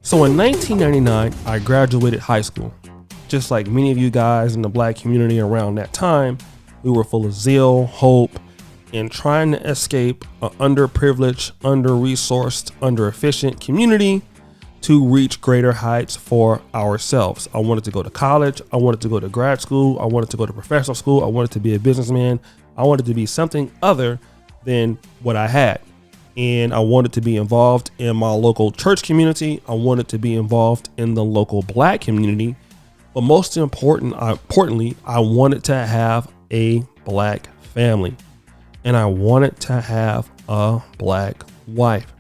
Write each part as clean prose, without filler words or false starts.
So in 1999, I graduated high school. Just like many of you guys in the black community around that time, we were full of zeal, hope, and trying to escape an underprivileged, under-resourced, under-efficient community to reach greater heights for ourselves. I wanted to go to college. I wanted to go to grad school. I wanted to go to professional school. I wanted to be a businessman. I wanted to be something other than what I had. And I wanted to be involved in my local church community. I wanted to be involved in the local black community. But most importantly, I wanted to have a black family. And I wanted to have a black wife.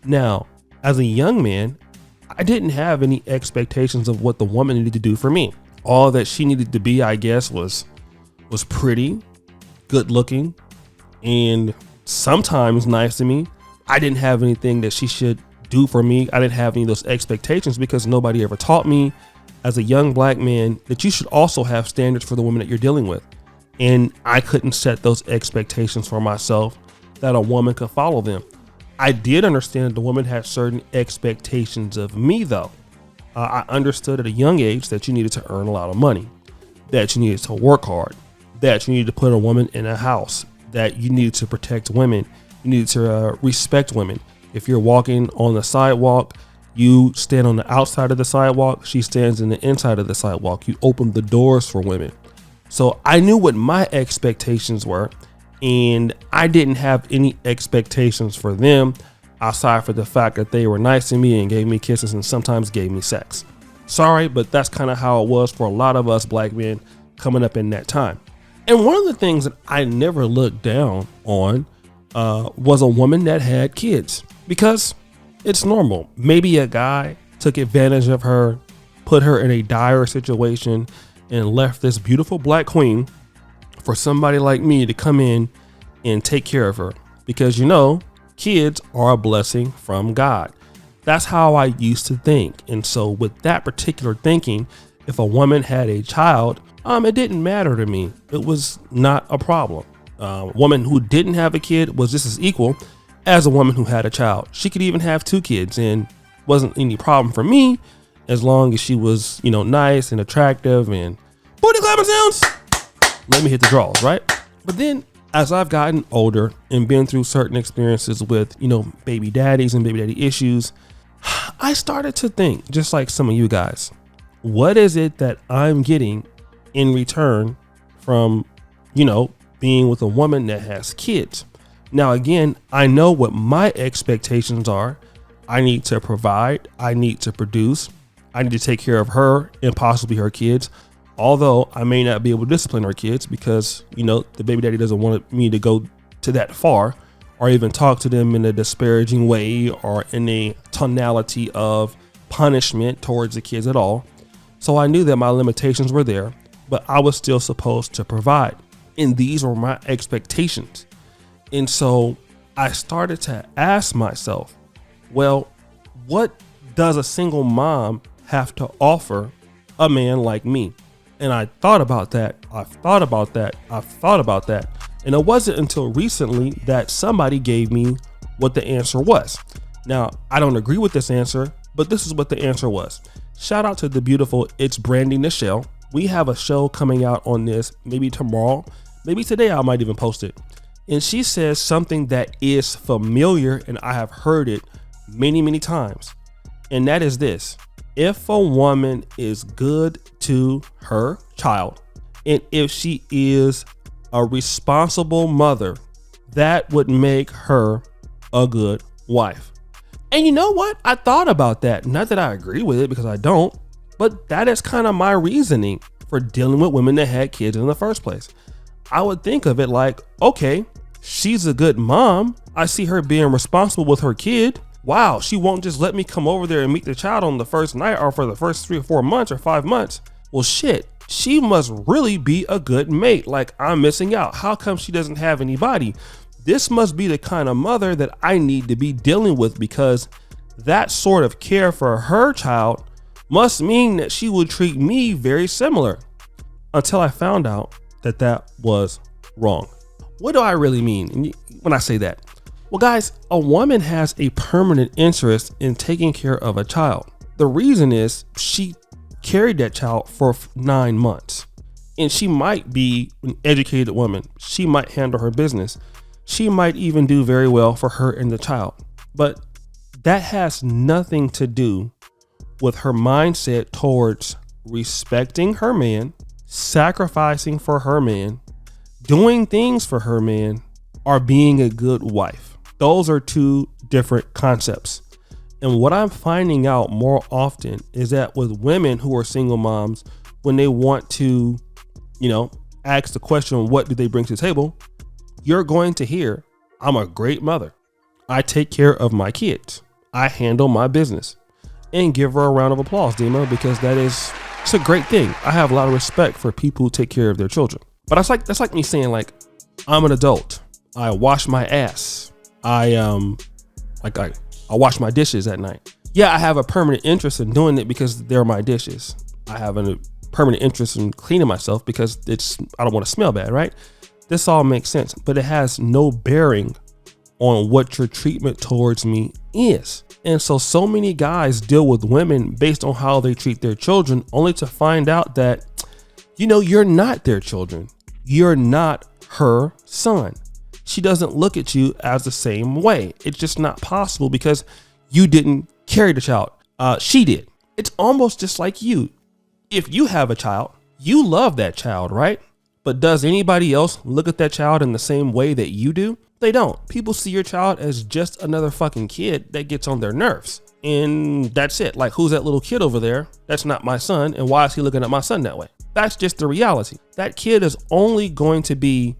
Now, as a young man, I didn't have any expectations of what the woman needed to do for me. All that she needed to be, I guess, was pretty, good looking, and sometimes nice to me. I didn't have anything that she should do for me. I didn't have any of those expectations because nobody ever taught me as a young black man that you should also have standards for the woman that you're dealing with. And I couldn't set those expectations for myself that a woman could follow them. I did understand that the woman had certain expectations of me, though. I understood at a young age that you needed to earn a lot of money, that you needed to work hard, that you needed to put a woman in a house, that you needed to protect women, you needed to respect women. If you're walking on the sidewalk, you stand on the outside of the sidewalk, she stands in the inside of the sidewalk. You open the doors for women. So I knew what my expectations were, and I didn't have any expectations for them aside from the fact that they were nice to me and gave me kisses and sometimes gave me sex. Sorry, but that's kind of how it was for a lot of us black men coming up in that time. And one of the things that I never looked down on was a woman that had kids, because it's normal. Maybe a guy took advantage of her, put her in a dire situation, and left this beautiful black queen for somebody like me to come in and take care of her. Because, kids are a blessing from God. That's how I used to think. And so with that particular thinking, if a woman had a child, it didn't matter to me. It was not a problem. A woman who didn't have a kid was just as equal as a woman who had a child. She could even have two kids and wasn't any problem for me as long as she was, nice and attractive and booty clapping sounds. Let me hit the draws, right? But then as I've gotten older and been through certain experiences with, baby daddies and baby daddy issues, I started to think, just like some of you guys, what is it that I'm getting in return from, being with a woman that has kids? Now, again, I know what my expectations are. I need to provide. I need to produce. I need to take care of her and possibly her kids. Although I may not be able to discipline her kids because, the baby daddy doesn't want me to go to that far or even talk to them in a disparaging way or in a tonality of punishment towards the kids at all. So I knew that my limitations were there, but I was still supposed to provide. And these were my expectations. And so I started to ask myself, well, what does a single mom have to offer a man like me? And I thought about that. I've thought about that. And it wasn't until recently that somebody gave me what the answer was. Now, I don't agree with this answer, but this is what the answer was. Shout out to the beautiful It's Brandy Nichelle. We have a show coming out on this, maybe tomorrow, maybe today. I might even post it. And she says something that is familiar, and I have heard it many, many times. And that is this: if a woman is good to her child, and if she is a responsible mother, that would make her a good wife. And you know what? I thought about that. Not that I agree with it, because I don't, but that is kind of my reasoning for dealing with women that had kids in the first place. I would think of it like, okay, she's a good mom. I see her being responsible with her kid. Wow, she won't just let me come over there and meet the child on the first night or for the first 3 or 4 months or 5 months. Well, shit, she must really be a good mate. Like, I'm missing out. How come she doesn't have anybody? This must be the kind of mother that I need to be dealing with, because that sort of care for her child must mean that she would treat me very similar. Until I found out that that was wrong. What do I really mean when I say that? Well, guys, a woman has a permanent interest in taking care of a child. The reason is she carried that child for 9 months. And she might be an educated woman. She might handle her business. She might even do very well for her and the child. But that has nothing to do with her mindset towards respecting her man, sacrificing for her man, doing things for her man, or being a good wife. Those are two different concepts. And what I'm finding out more often is that with women who are single moms, when they want to, ask the question, what do they bring to the table? You're going to hear, I'm a great mother. I take care of my kids. I handle my business. And give her a round of applause, Dima, because it's a great thing. I have a lot of respect for people who take care of their children. But that's like me saying, like, I'm an adult. I wash my ass. I wash my dishes at night. Yeah, I have a permanent interest in doing it because they're my dishes. I have a permanent interest in cleaning myself because I don't want to smell bad, right? This all makes sense, but it has no bearing on what your treatment towards me is. And so many guys deal with women based on how they treat their children, only to find out that, you're not their children. You're not her son. She doesn't look at you as the same way. It's just not possible because you didn't carry the child. She did. It's almost just like you. If you have a child, you love that child, right? But does anybody else look at that child in the same way that you do? They don't. People see your child as just another fucking kid that gets on their nerves. And that's it. Like, who's that little kid over there? That's not my son. And why is he looking at my son that way? That's just the reality. That kid is only going to be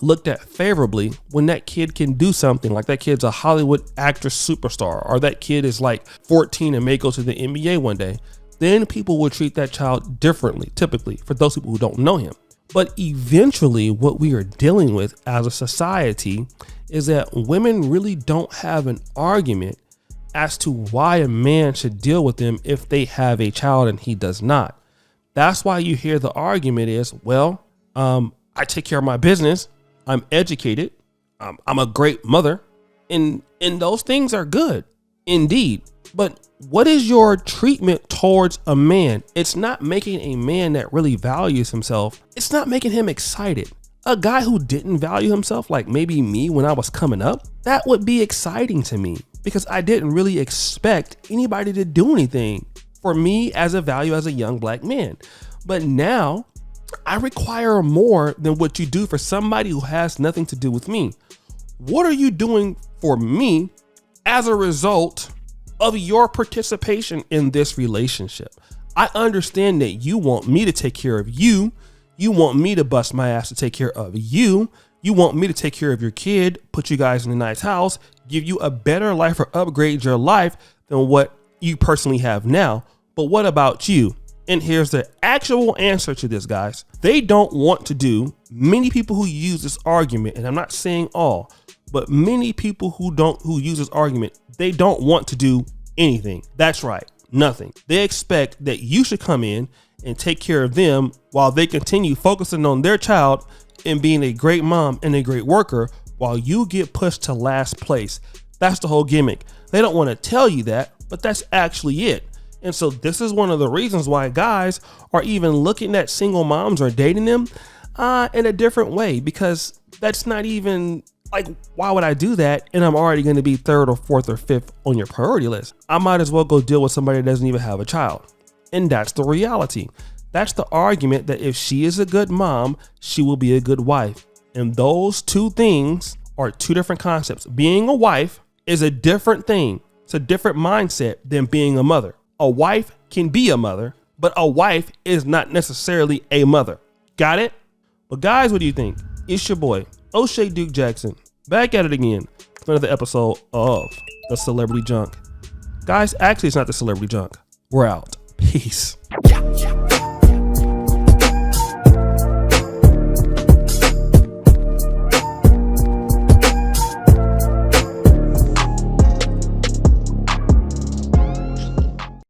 looked at favorably when that kid can do something, like that kid's a Hollywood actress superstar, or that kid is like 14 and may go to the NBA one day. Then people will treat that child differently, typically, for those people who don't know him. But eventually what we are dealing with as a society is that women really don't have an argument as to why a man should deal with them if they have a child and he does not. That's why you hear the argument is, well, I take care of my business. I'm educated. I'm a great mother. And those things are good indeed. But what is your treatment towards a man? It's not making a man that really values himself. It's not making him excited. A guy who didn't value himself, like maybe me when I was coming up, that would be exciting to me because I didn't really expect anybody to do anything for me as a value as a young black man. But now I require more than what you do for somebody who has nothing to do with me. What are you doing for me as a result of your participation in this relationship? I understand that you want me to take care of you. You want me to bust my ass to take care of you. You want me to take care of your kid, put you guys in a nice house, give you a better life or upgrade your life than what you personally have now. But what about you? And here's the actual answer to this, guys. They don't want to do. Many people who use this argument, and I'm not saying all, but many people who use this argument, they don't want to do anything. That's right, nothing. They expect that you should come in and take care of them while they continue focusing on their child and being a great mom and a great worker while you get pushed to last place. That's the whole gimmick. They don't want to tell you that, but that's actually it. And so this is one of the reasons why guys are even looking at single moms or dating them in a different way, because that's not even like, why would I do that? And I'm already going to be third or fourth or fifth on your priority list. I might as well go deal with somebody that doesn't even have a child. And that's the reality. That's the argument, that if she is a good mom, she will be a good wife. And those two things are two different concepts. Being a wife is a different thing. It's a different mindset than being a mother. A wife can be a mother, but a wife is not necessarily a mother. Got it? But guys, what do you think? It's your boy, O'Shea Duke Jackson, back at it again for another episode of The Celebrity Junk. Guys, actually, it's not The Celebrity Junk. We're out. Peace.